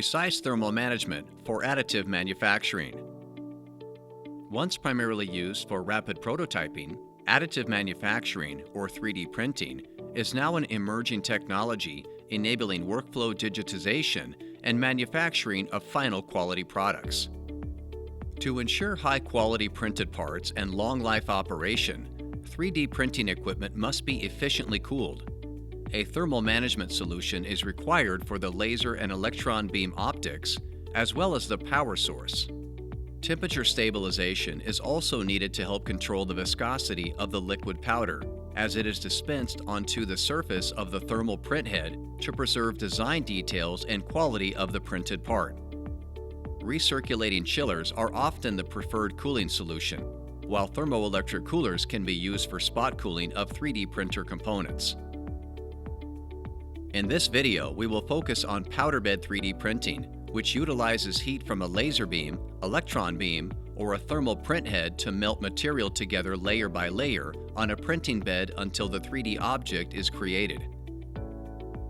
Precise thermal management for additive manufacturing. Once primarily used for rapid prototyping, additive manufacturing, or 3D printing, is now an emerging technology enabling workflow digitization and manufacturing of final quality products. To ensure high-quality printed parts and long-life operation, 3D printing equipment must be efficiently cooled. A thermal management solution is required for the laser and electron beam optics, as well as the power source. Temperature stabilization is also needed to help control the viscosity of the liquid powder, as it is dispensed onto the surface of the thermal print head to preserve design details and quality of the printed part. Recirculating chillers are often the preferred cooling solution, while thermoelectric coolers can be used for spot cooling of 3D printer components. In this video, we will focus on powder bed 3D printing, which utilizes heat from a laser beam, electron beam, or a thermal print head to melt material together layer by layer on a printing bed until the 3D object is created.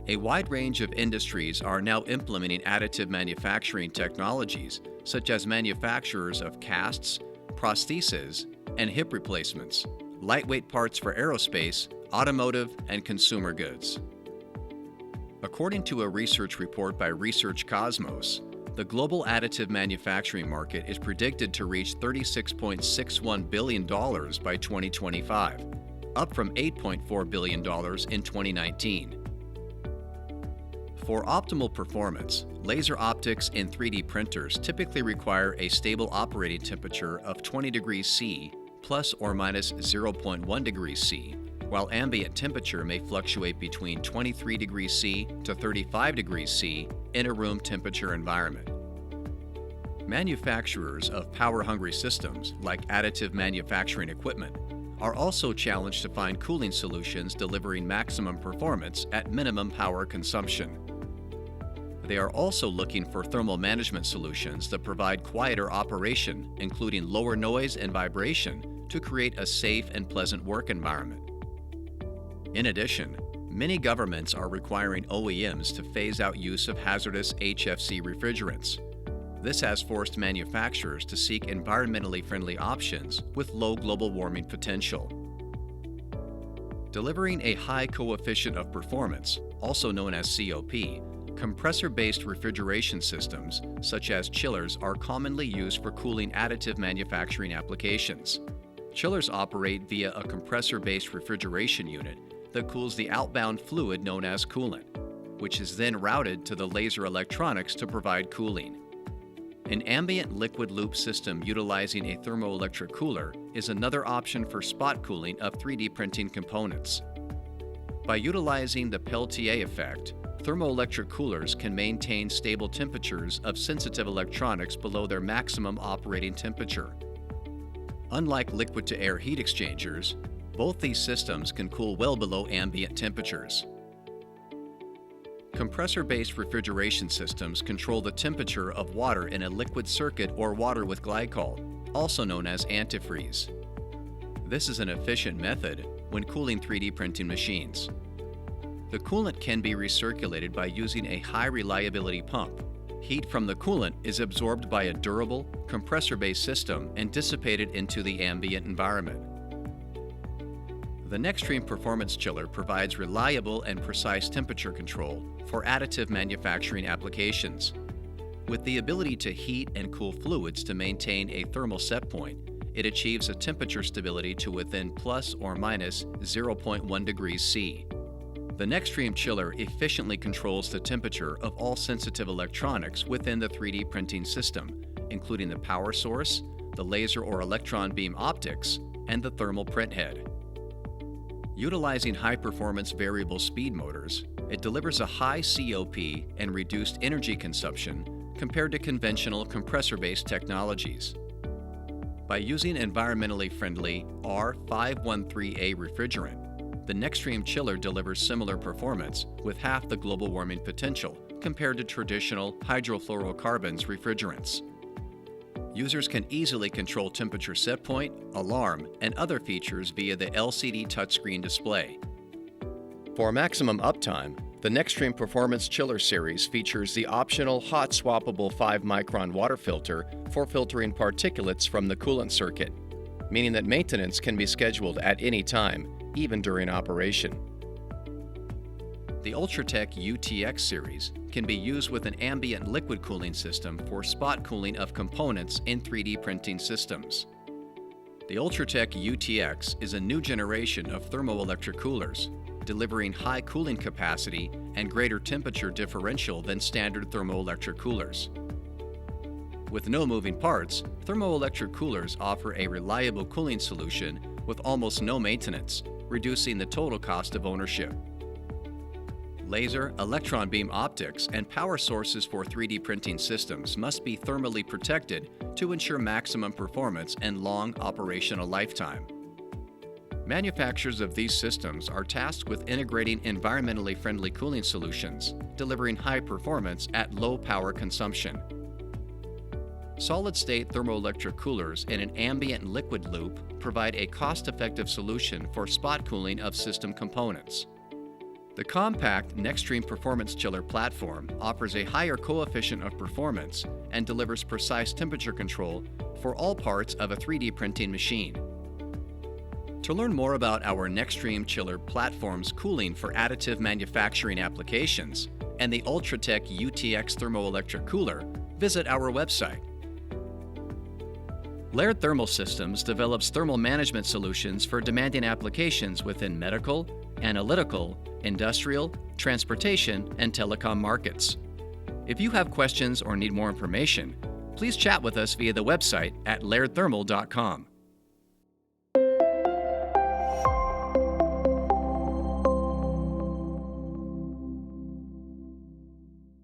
A wide range of industries are now implementing additive manufacturing technologies, such as manufacturers of casts, prostheses, and hip replacements, lightweight parts for aerospace, automotive, and consumer goods. According to a research report by Research Cosmos, the global additive manufacturing market is predicted to reach $36.61 billion by 2025, up from $8.4 billion in 2019. For optimal performance, laser optics in 3D printers typically require a stable operating temperature of 20 degrees C plus or minus 0.1 degrees C, while ambient temperature may fluctuate between 23 degrees C to 35 degrees C in a room temperature environment. Manufacturers of power-hungry systems, like additive manufacturing equipment, are also challenged to find cooling solutions delivering maximum performance at minimum power consumption. They are also looking for thermal management solutions that provide quieter operation, including lower noise and vibration, to create a safe and pleasant work environment. In addition, many governments are requiring OEMs to phase out use of hazardous HFC refrigerants. This has forced manufacturers to seek environmentally friendly options with low global warming potential. Delivering a high coefficient of performance, also known as COP, compressor-based refrigeration systems, such as chillers, are commonly used for cooling additive manufacturing applications. Chillers operate via a compressor-based refrigeration unit that cools the outbound fluid known as coolant, which is then routed to the laser electronics to provide cooling. An ambient liquid loop system utilizing a thermoelectric cooler is another option for spot cooling of 3D printing components. By utilizing the Peltier effect, thermoelectric coolers can maintain stable temperatures of sensitive electronics below their maximum operating temperature. Unlike liquid-to-air heat exchangers, both these systems can cool well below ambient temperatures. Compressor-based refrigeration systems control the temperature of water in a liquid circuit or water with glycol, also known as antifreeze. This is an efficient method when cooling 3D printing machines. The coolant can be recirculated by using a high-reliability pump. Heat from the coolant is absorbed by a durable, compressor-based system and dissipated into the ambient environment. The Nextreme Performance Chiller provides reliable and precise temperature control for additive manufacturing applications. With the ability to heat and cool fluids to maintain a thermal set point, it achieves a temperature stability to within plus or minus 0.1 degrees C. The Nextreme Chiller efficiently controls the temperature of all sensitive electronics within the 3D printing system, including the power source, the laser or electron beam optics, and the thermal print head. Utilizing high-performance variable speed motors, it delivers a high COP and reduced energy consumption compared to conventional compressor-based technologies. By using environmentally friendly R513A refrigerant, the Nextreme Chiller delivers similar performance with half the global warming potential compared to traditional hydrofluorocarbons refrigerants. Users can easily control temperature set point, alarm, and other features via the LCD touchscreen display. For maximum uptime, The Nextreme Performance Chiller Series features the optional hot swappable 5-micron water filter for filtering particulates from the coolant circuit, meaning that maintenance can be scheduled at any time, even during operation. The UltraTEC UTX series can be used with an ambient liquid cooling system for spot cooling of components in 3D printing systems. The UltraTEC UTX is a new generation of thermoelectric coolers, delivering high cooling capacity and greater temperature differential than standard thermoelectric coolers. With no moving parts, thermoelectric coolers offer a reliable cooling solution with almost no maintenance, reducing the total cost of ownership. Laser, electron beam optics, and power sources for 3D printing systems must be thermally protected to ensure maximum performance and long operational lifetime. Manufacturers of these systems are tasked with integrating environmentally friendly cooling solutions, delivering high performance at low power consumption. Solid-state thermoelectric coolers in an ambient liquid loop provide a cost-effective solution for spot cooling of system components. The compact Nextreme Performance Chiller platform offers a higher coefficient of performance and delivers precise temperature control for all parts of a 3D printing machine. To learn more about our Nextreme Chiller platform's cooling for additive manufacturing applications and the UltraTEC UTX thermoelectric cooler, visit our website. Laird Thermal Systems develops thermal management solutions for demanding applications within medical, analytical, industrial, transportation, and telecom markets. If you have questions or need more information, please chat with us via the website at lairdthermal.com.